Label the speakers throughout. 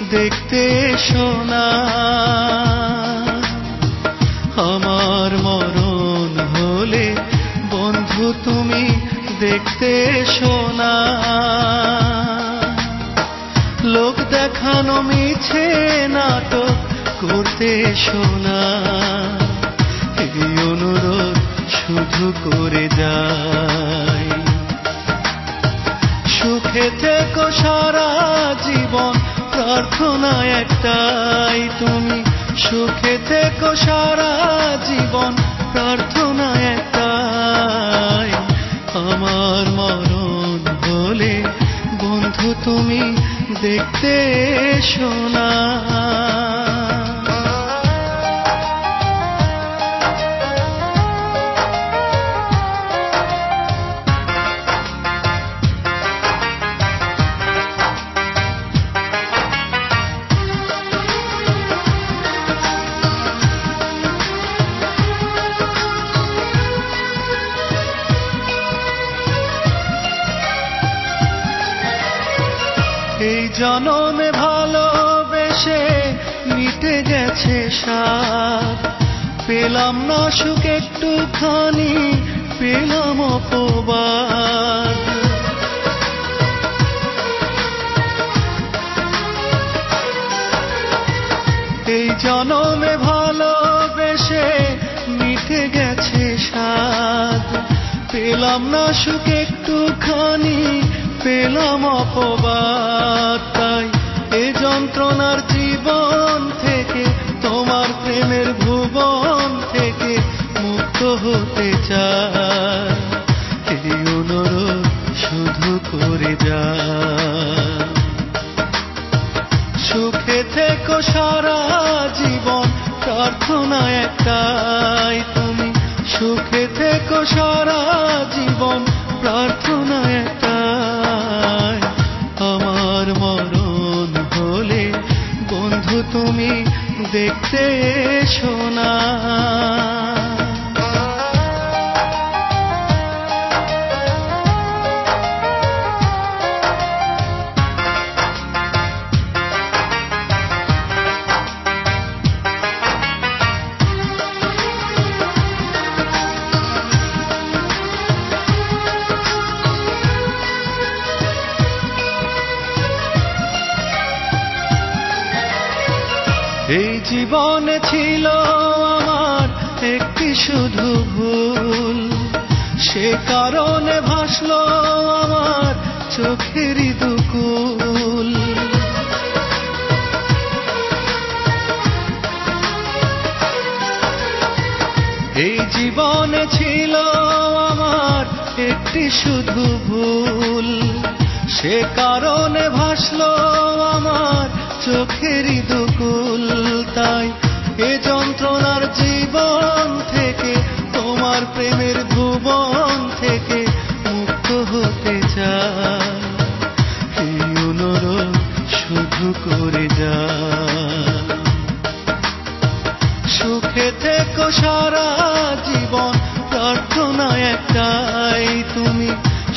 Speaker 1: দেখতে এসো না। আমার মরণ হলে বন্ধু তুমি দেখতে এসো না। লোক দেখানো মিছে নাটক করতে এসো না। এই অনুরোধ শুধু করে যাই, সুখে থেকো সারা জীবন, প্রার্থনা একটাই তুমি সুখে থেকো সারা জীবন, প্রার্থনা একটাই। আমার মরণ হলে বন্ধু তুমি দেখতে এসো না। এই জনমে ভালোবেসে মিটে গেছে সাধ, পেলাম না সুখ একটুখানি, পেলাম অপবাদ। এই জনমে ভালোবেসে মিটে গেছে সাধ, পেলাম না সুখ একটুখানি, পেলাম অপবাদ। তাই এ যন্ত্রণার জীবন থেকে, তোমার প্রেমের ভুবন থেকে মুক্ত হতে চাই। এই অনুরোধ শুধু করে যাই, সুখে থেকো সারা জীবন, প্রার্থনা একটাই তুমি সুখে থেকো সারা জীবন, প্রার্থনা একটাই। আমার মরণ হলে বন্ধু তুমি দেখতে এসো না। এই জীবনে ছিল আমার একটি শুধু ভুল, সে কারণে ভাসলো আমার চোখেরই দুকুল। এই জীবনে ছিল আমার একটি শুধু ভুল, সে কারণে ভাসলো আমার চোখেরই দুকুল। তাই এ যন্ত্রণার জীবন থেকে, তোমার প্রেমের ভুবন থেকে মুক্ত হতে চাই। এই অনুরোধ শুধু করে যাই, সুখে থেকো সারা জীবন, প্রার্থনা একটাই তুমি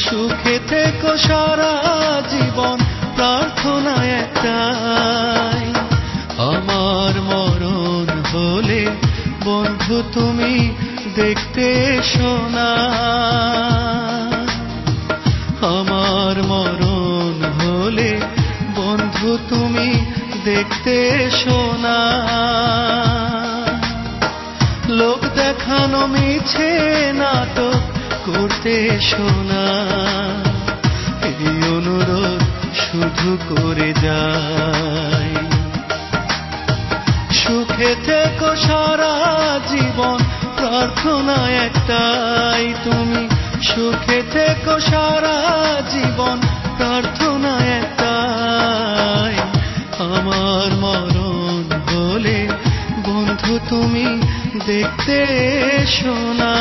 Speaker 1: সুখে থেকো সারা জীবন, প্রার্থনা একটাই। আমার মরণ হলে বন্ধু তুমি দেখতে এসো না। আমার মরণ হলে বন্ধু তুমি দেখতে এসো না। লোক দেখানো মিছে নাটক করতে এসো না। এই অনুরোধ শুধু করে যাই, সুখে থেকো সারা জীবন, প্রার্থনা একটাই তুমি সুখে থেকো সারা জীবন, প্রার্থনা একটাই। আমার মরণ হলে বন্ধু তুমি দেখতে এসো না।